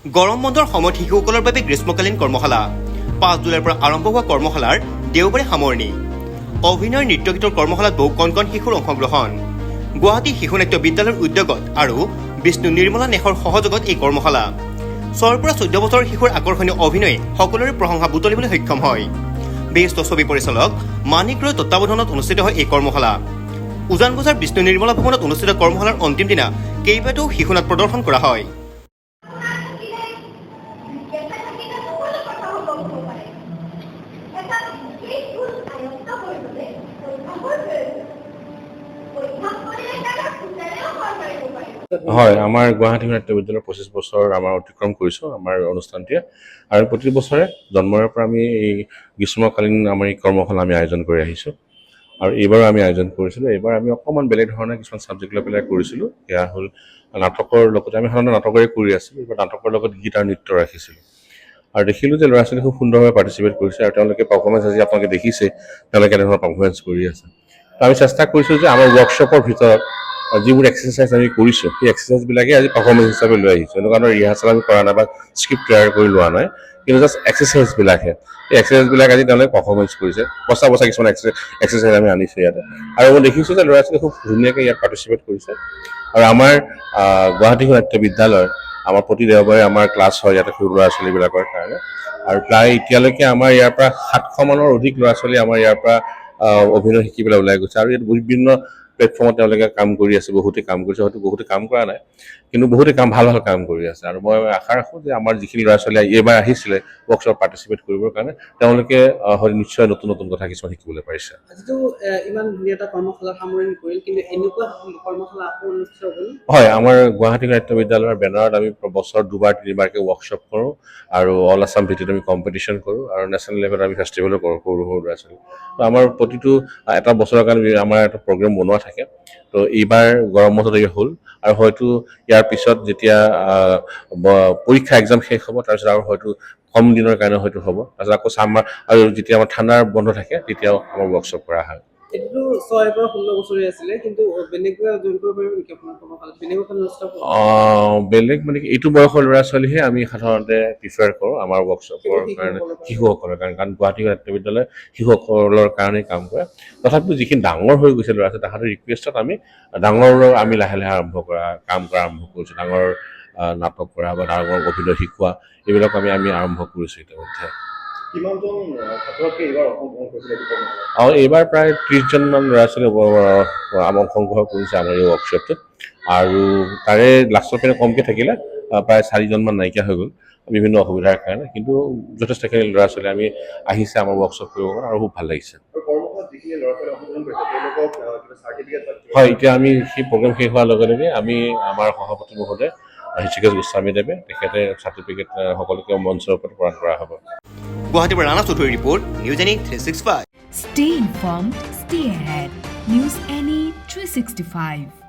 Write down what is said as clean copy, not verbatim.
গৰম বন্ধৰ সময়ত শিশুসকলৰ বাবে গ্ৰীষ্মকালীন কৰ্মশালা ৫ জুলাইৰ পৰা আৰম্ভ হোৱা কৰ্মশালাৰ দেওবাৰে সামৰণি অভিনয় নৃত্য গীতৰ কৰ্মশালাত বহু কণ কণ শিশুৰ অংশগ্ৰহণ গুৱাহাটী শিশু নাট্য বিদ্যালয়ৰ উদ্যোগত আৰু বিষ্ণু নিৰ্মলা নেহৰ সহযোগত এই কৰ্মশালা ৬ৰ পৰা ১৪ বছৰৰ শিশুৰ আকৰ্ষণীয় অভিনয়ে সকলোৰে প্ৰশংসা বুটলিবলৈ সক্ষম হয় বিশিষ্ট ছবি পৰিচালক মানিক ৰয়ৰ তত্বাৱধানত অনুষ্ঠিত হয় এই কৰ্মশালা উজান বজাৰ বিষ্ণু নিৰ্মলা ভৱনত অনুষ্ঠিত কৰ্মশালাৰ অন্তিম দিনা কেইবাটাও শিশু নাট প্ৰদৰ্শন কৰা হয়। হয়, আমাৰ গুৱাহাটী নাট্য বিদ্যালয়ৰ ২৫ বছৰ আমাৰ অতিক্ৰম কৰিছোঁ আমাৰ অনুষ্ঠানটিয়ে আৰু প্ৰতি বছৰে জন্মৰ পৰা আমি এই গ্ৰীষ্মকালীন আমাৰ এই কৰ্মশালা আমি আয়োজন কৰি আহিছোঁ আৰু এইবাৰো আমি আয়োজন কৰিছিলোঁ। এইবাৰ আমি অকণমান বেলেগ ধৰণে কিছুমান ছাবজেক্ট লৈ পেলাই কৰিছিলোঁ। সেয়া হ'ল নাটকৰ লগতে আমি সাধাৰণতে নাটকেৰে কৰি আছিলোঁ, এইবাৰ নাটকৰ লগত গীত আৰু নৃত্য ৰাখিছিলোঁ আৰু দেখিলোঁ যে ল'ৰা ছোৱালী খুব সুন্দৰভাৱে পাৰ্টিচিপেট কৰিছে আৰু তেওঁলোকে পাৰফৰ্মেঞ্চ আজি আপোনালোকে দেখিছে তেওঁলোকে কেনেধৰণৰ পাৰফৰ্মেঞ্চ কৰি আছে। তো আমি চেষ্টা কৰিছোঁ যে আমাৰ ৱৰ্কশ্বপৰ ভিতৰত যিবোৰ এক্সাৰচাইজ আমি কৰিছোঁ সেই এক্সাৰচাইজবিলাকে আজি পাৰফৰ্মেঞ্চ হিচাপে লৈ আহিছোঁ। এনেকুৱা ধৰণৰ ৰিহাৰ্চেল আমি কৰা নাই বা স্ক্ৰিপ্ট তৈয়াৰ কৰি লোৱা নাই, কিন্তু জাষ্ট এক্সাৰচাইজবিলাকহে এই এক্সাৰচাইজবিলাক আজি তেওঁলোকে পাৰফৰ্মেঞ্চ কৰিছে। বচা কিছুমান এক্সাৰচাইজ আমি আনিছোঁ ইয়াতে আৰু মই দেখিছোঁ যে ল'ৰা ছোৱালীয়ে খুব ধুনীয়াকৈ ইয়াত পাৰ্টিচিপেট কৰিছে আৰু আমাৰ গুৱাহাটী নাট্য বিদ্যালয়ৰ আমাৰ প্ৰতি দেওবাৰে আমাৰ ক্লাছ হয় ইয়াতে সৰু ল'ৰা ছোৱালীবিলাকৰ কাৰণে আৰু প্ৰায় এতিয়ালৈকে আমাৰ ইয়াৰ পৰা ৭০০ মানৰ অধিক ল'ৰা ছোৱালী আমাৰ ইয়াৰ পৰা অভিনয় শিকি পেলাই ওলাই গৈছে আৰু ইয়াত বিভিন্ন প্লেটফৰ্মত তেওঁলোকে কাম কৰি আছে, বহুতে কাম কৰিছে, হয়তো বহুতে কাম কৰা নাই কিন্তু বহুতে ভাল কাম কৰি আছে আৰু মই আশা ৰাখোঁ যে আমাৰ যিখিনি ল'ৰা ছোৱালী এইবাৰ আহিছিলে ৱৰ্কশ্বপ পাৰ্টিচিপেট কৰিবৰ কাৰণে তেওঁলোকে হয়তো নিশ্চয় নতুন নতুন কথা কিছুমান শিকিবলৈ পাৰিছে। আজিতো ইমান ধুনীয়া এটা কৰ্মশালাৰ সামৰণি কৰিল, কিন্তু এনেকুৱা কৰ্মশালা আকৌ অনুষ্ঠিত হ'ল? হয়, আমাৰ গুৱাহাটী নাট্য বিদ্যালয়ৰ বেনাৰত আমি বছৰত ২-৩বাৰকৈ ৱৰ্কশ্বপ কৰোঁ আৰু অল আছাম ভিত্তিত আমি কম্পিটিশ্যন কৰোঁ আৰু নেশ্যনেল লেভেলত আমি ফেষ্টিভেলো কৰোঁ সৰু সৰু ল'ৰা ছোৱালী। তো আমাৰ প্ৰতিটো এটা বছৰৰ কাৰণে আমাৰ এটা প্ৰগ্ৰেম বনোৱা থাকে। তো এইবাৰ গৰম বন্ধত এই হ'ল আৰু হয়তো ইয়াৰ পিছত যেতিয়া পৰীক্ষা এক্সাম শেষ হ'ব তাৰপিছত আৰু হয়তো কম দিনৰ কাৰণে হয়তো হ'ব, তাৰপিছত আকৌ ছামাৰ আৰু যেতিয়া আমাৰ ঠাণ্ডাৰ বন্ধ থাকে তেতিয়াও আমাৰ ৱৰ্কশ্বপ কৰা হয়। এইটোতো ৬ৰ পৰা ১৬ বছৰীয়া আছিলে, কিন্তু বেলেগকৈ জইন কৰিব পাৰিব নেকি আপোনাৰ কৰ্মশালাত? বেলেগকৈ অনুষ্ঠিত হ'ব? বেলেগ মানে কি এইটো বয়সৰ ল'ৰা ছোৱালীহে আমি সাধাৰণতে প্ৰিফাৰ কৰোঁ আমাৰ ৱৰ্কশ্বপৰ কাৰণে, শিশুসকলৰ কাৰণে, কাৰণ গুৱাহাটী নাট্য বিদ্যালয় শিশুসকলৰ কাৰণেই কাম কৰে। তথাপিও যিখিনি ডাঙৰ হৈ গৈছে ল'ৰা ছোৱালী তাহাঁতৰ ৰিকুৱেষ্টত আমি ডাঙৰৰ আমি লাহে লাহে কাম কৰা আৰম্ভ কৰিছোঁ। ডাঙৰ নাটক কৰা বা ডাঙৰ অভিনয় শিকোৱা এইবিলাক আমি আৰম্ভ কৰিছোঁ ইতিমধ্যে। আৰু এইবাৰ প্ৰায় ৩০জনমান ল'ৰা ছোৱালী অংশগ্ৰহণ কৰিছে আমাৰ এই ৱৰ্কশ্বপটোত আৰু তাৰে লাষ্টৰ পিনে কমকৈ থাকিলে প্ৰায় ৪জনমান নাইকিয়া হৈ গ'ল বিভিন্ন অসুবিধাৰ কাৰণে, কিন্তু যথেষ্টখিনি ল'ৰা ছোৱালী আমি আহিছে আমাৰ ৱৰ্কশ্বপ কৰিবৰ কাৰণে আৰু খুব ভাল লাগিছে। হয়, এতিয়া আমি সেই প্ৰগ্ৰেম শেষ হোৱাৰ লগে লগে আমি আমাৰ সভাপতি মহোদয় হৃষিকেশ গোস্বামীদেৱে তেখেতে চাৰ্টিফিকেট সকলোকে মঞ্চৰ ওপৰত প্ৰদান কৰা হ'ব। গুৱাহাটীৰ পৰা ৰাণা চৌধুৰীৰ report, news any 365। Stay informed, stay ahead. News Any 365.